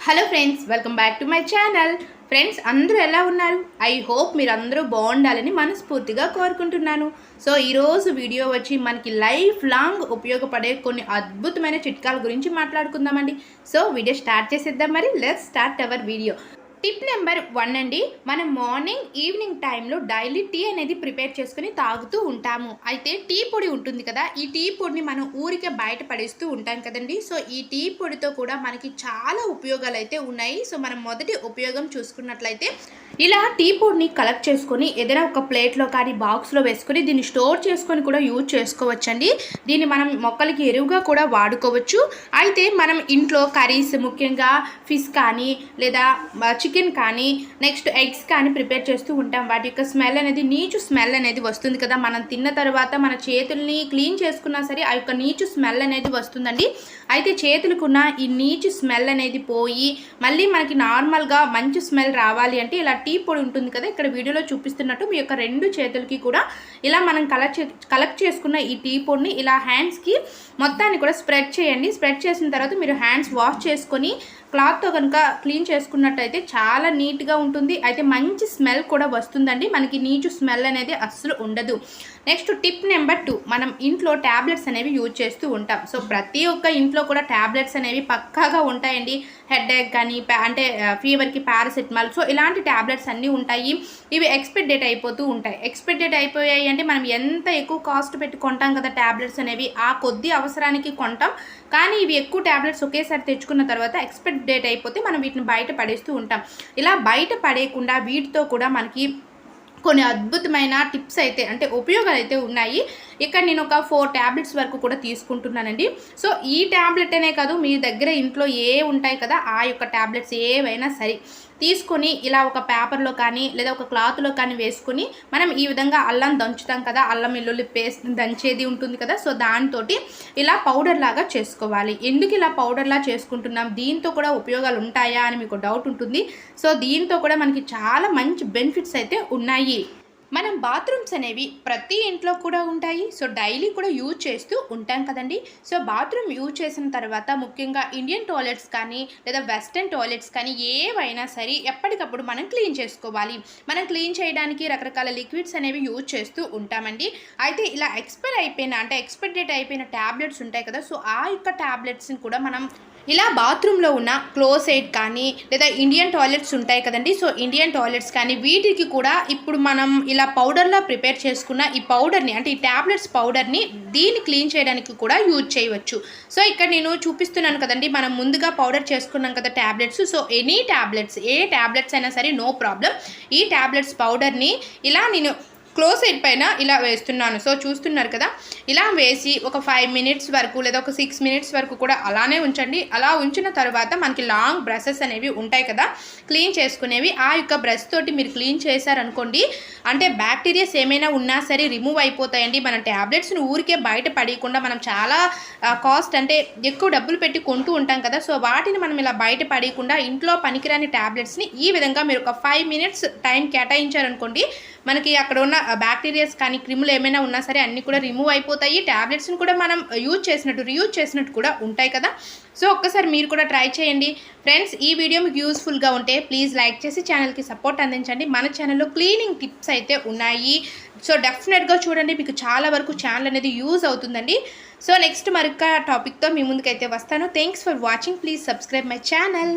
Hello friends, welcome back to my channel. Friends, అందరూ ఎలా ఉన్నారు? ఐ హోప్ మీరు అందరూ బాగుండాలని మనస్ఫూర్తిగా కోరుకుంటున్నాను. సో ఈరోజు వీడియో వచ్చి మనకి లైఫ్ లాంగ్ ఉపయోగపడే కొన్ని అద్భుతమైన చిట్కాల గురించి మాట్లాడుకుందామండి. సో వీడియో స్టార్ట్ చేసేద్దాం. మరి let's start our video. Tip number 1 అండి. మనం మార్నింగ్ ఈవినింగ్ టైంలో డైలీ టీ అనేది ప్రిపేర్ చేసుకుని తాగుతూ ఉంటాము. అయితే టీ పొడి ఉంటుంది కదా, ఈ టీ పొడిని మనం ఊరికే బయట పడేస్తూ ఉంటాం కదండి. సో ఈ టీ పొడితో కూడా మనకి చాలా ఉపయోగాలు అయితే ఉన్నాయి. సో మనం మొదటి ఉపయోగం చూసుకున్నట్లయితే, ఇలా టీ పొడిని కలెక్ట్ చేసుకొని ఏదైనా ఒక ప్లేట్లో కానీ బాక్స్లో వేసుకొని దీన్ని స్టోర్ చేసుకొని కూడా యూజ్ చేసుకోవచ్చండి. దీన్ని మనం మొక్కలకి ఎరువుగా కూడా వాడుకోవచ్చు. అయితే మనం ఇంట్లో కర్రీస్, ముఖ్యంగా ఫిష్ కానీ లేదా చికెన్ కానీ నెక్స్ట్ ఎగ్స్ కానీ ప్రిపేర్ చేస్తూ ఉంటాం. వాటి యొక్క స్మెల్ అనేది, నీచు స్మెల్ అనేది వస్తుంది కదా. మనం తిన్న తర్వాత మన చేతుల్ని క్లీన్ చేసుకున్నా సరే ఆ యొక్క నీచు స్మెల్ అనేది వస్తుందండి. అయితే చేతులకున్న ఈ నీచు స్మెల్ అనేది పోయి మళ్ళీ మనకి నార్మల్గా మంచి స్మెల్ రావాలి అంటే ఇలా టీ పొడి ఉంటుంది కదా, ఇక్కడ వీడియోలో చూపిస్తున్నట్టు మీ యొక్క 2 చేతులకి కూడా ఇలా మనం కలెక్ట్ చేసుకున్న ఈ టీ పొడిని ఇలా హ్యాండ్స్కి మొత్తాన్ని కూడా స్ప్రెడ్ చేయండి. స్ప్రెడ్ చేసిన తర్వాత మీరు హ్యాండ్స్ వాష్ చేసుకొని క్లాత్తో కనుక క్లీన్ చేసుకున్నట్టయితే చాలా నీట్గా ఉంటుంది. అయితే మంచి స్మెల్ కూడా వస్తుందండి. మనకి నీచు స్మెల్ అనేది అస్సలు ఉండదు. నెక్స్ట్ టిప్ నెంబర్ 2, మనం ఇంట్లో ట్యాబ్లెట్స్ అనేవి యూజ్ చేస్తూ ఉంటాం. సో ప్రతి ఒక్క ఇంట్లో కూడా ట్యాబ్లెట్స్ అనేవి పక్కాగా ఉంటాయండి. హెడేక్ కానీ అంటే ఫీవర్కి పారాసెటమాల్, సో ఇలాంటి ట్యాబ్లెట్స్ అన్నీ ఉంటాయి. ఇవి ఎక్స్పైర్ డేట్ అయిపోతూ ఉంటాయి. ఎక్స్పైర్ డేట్ అయిపోయాయి అంటే మనం ఎంత ఎక్కువ కాస్ట్ పెట్టి కొంటాం కదా ట్యాబ్లెట్స్ అనేవి, ఆ కొద్ది అవసరానికి కొంటాం. కానీ ఇవి ఎక్కువ ట్యాబ్లెట్స్ ఒకేసారి తెచ్చుకున్న తర్వాత ఎక్స్పైర్ డేట్ అయిపోతే మనం వీటిని బయట పడేస్తూ ఉంటాం. ఇలా బయట పడేయకుండా వీటితో కూడా మనకి కొన్ని అద్భుతమైన టిప్స్ అయితే అంటే ఉపయోగాలు అయితే ఉన్నాయి. ఇక్కడ నేను ఒక 4 ట్యాబ్లెట్స్ వరకు కూడా తీసుకుంటున్నానండి. సో ఈ ట్యాబ్లెట్ అనే కాదు, మీ దగ్గర ఇంట్లో ఏ ఉంటాయి కదా ఆ యొక్క ట్యాబ్లెట్స్ ఏవైనా సరే తీసుకొని ఇలా ఒక పేపర్లో కానీ లేదా ఒక క్లాత్లో కానీ వేసుకొని మనం ఈ విధంగా అల్లం దంచుతాం కదా, అల్లం వెల్లుల్లి పేస్ట్ దంచేది ఉంటుంది కదా, సో దాంతో ఇలా పౌడర్ లాగా చేసుకోవాలి. ఎందుకు ఇలా పౌడర్లా చేసుకుంటున్నాం, దీంతో కూడా ఉపయోగాలు ఉంటాయా అని మీకు డౌట్ ఉంటుంది. సో దీంతో కూడా మనకి చాలా మంచి బెనిఫిట్స్ అయితే ఉన్నాయి. మనం బాత్రూమ్స్ అనేవి ప్రతి ఇంట్లో కూడా ఉంటాయి. సో డైలీ కూడా యూజ్ చేస్తూ ఉంటాం కదండి. సో బాత్రూమ్ యూజ్ చేసిన తర్వాత ముఖ్యంగా ఇండియన్ టాయిలెట్స్ కానీ లేదా వెస్ట్రన్ టాయిలెట్స్ కానీ ఏవైనా సరే ఎప్పటికప్పుడు మనం క్లీన్ చేసుకోవాలి. మనం క్లీన్ చేయడానికి రకరకాల లిక్విడ్స్ అనేవి యూజ్ చేస్తూ ఉంటామండి. అయితే ఇలా ఎక్స్పైర్ డేట్ అయిపోయిన ట్యాబ్లెట్స్ ఉంటాయి కదా, సో ఆ యొక్క ట్యాబ్లెట్స్ని కూడా మనం ఇలా బాత్రూంలో ఉన్న క్లోసెట్ కానీ లేదా ఇండియన్ టాయిలెట్స్ ఉంటాయి కదండి, సో ఇండియన్ టాయిలెట్స్ కానీ వీటికి కూడా ఇప్పుడు మనం ఇలా పౌడర్లా ప్రిపేర్ చేసుకున్న ఈ పౌడర్ని అంటే ఈ ట్యాబ్లెట్స్ పౌడర్ని దీన్ని క్లీన్ చేయడానికి కూడా యూజ్ చేయవచ్చు. సో ఇక్కడ నేను చూపిస్తున్నాను కదండి, మనం ముందుగా పౌడర్ చేసుకున్నాం కదా ట్యాబ్లెట్స్. సో ఎనీ ట్యాబ్లెట్స్, ఏ ట్యాబ్లెట్స్ అయినా సరే నో ప్రాబ్లం. ఈ ట్యాబ్లెట్స్ పౌడర్ని ఇలా నేను క్లోసెట్ పైన ఇలా వేస్తున్నాను. సో చూస్తున్నారు కదా, ఇలా వేసి ఒక 5 మినిట్స్ వరకు లేదా ఒక 6 మినిట్స్ వరకు కూడా అలానే ఉంచండి. అలా ఉంచిన తర్వాత మనకి లాంగ్ బ్రషెస్ అనేవి ఉంటాయి కదా క్లీన్ చేసుకునేవి, ఆ యొక్క బ్రష్ తోటి మీరు క్లీన్ చేశారనుకోండి అంటే బ్యాక్టీరియాస్ ఏమైనా ఉన్నా సరే రిమూవ్ అయిపోతాయండి. మన ట్యాబ్లెట్స్ని ఊరికే బయట పడేయకుండా మనం చాలా కాస్ట్ అంటే ఎక్కువ డబ్బులు పెట్టి కొంటూ ఉంటాం కదా, సో వాటిని మనం ఇలా బయట పడేయకుండా ఇంట్లో పనికిరాని ట్యాబ్లెట్స్ని ఈ విధంగా మీరు ఒక 5 మినిట్స్ టైం కేటాయించారనుకోండి, మనకి అక్కడ ఉన్న బ్యాక్టీరియాస్ కానీ క్రిములు ఏమైనా ఉన్నా సరే అన్నీ కూడా రిమూవ్ అయిపోతాయి. ట్యాబ్లెట్స్ని కూడా మనం రీయూజ్ చేసినట్టు కూడా ఉంటాయి కదా. సో ఒక్కసారి మీరు కూడా ట్రై చేయండి. ఫ్రెండ్స్, ఈ వీడియో మీకు యూస్ఫుల్గా ఉంటే ప్లీజ్ లైక్ చేసి ఛానల్కి సపోర్ట్ అందించండి. మన ఛానల్లో క్లీనింగ్ టిప్స్ అయితే ఉన్నాయి. సో డెఫినెట్గా చూడండి, మీకు చాలా వరకు ఛానల్ అనేది యూజ్ అవుతుందండి. సో నెక్స్ట్ మరొక టాపిక్తో మీ ముందుకైతే వస్తాను. Thanks for watching. Please subscribe my channel.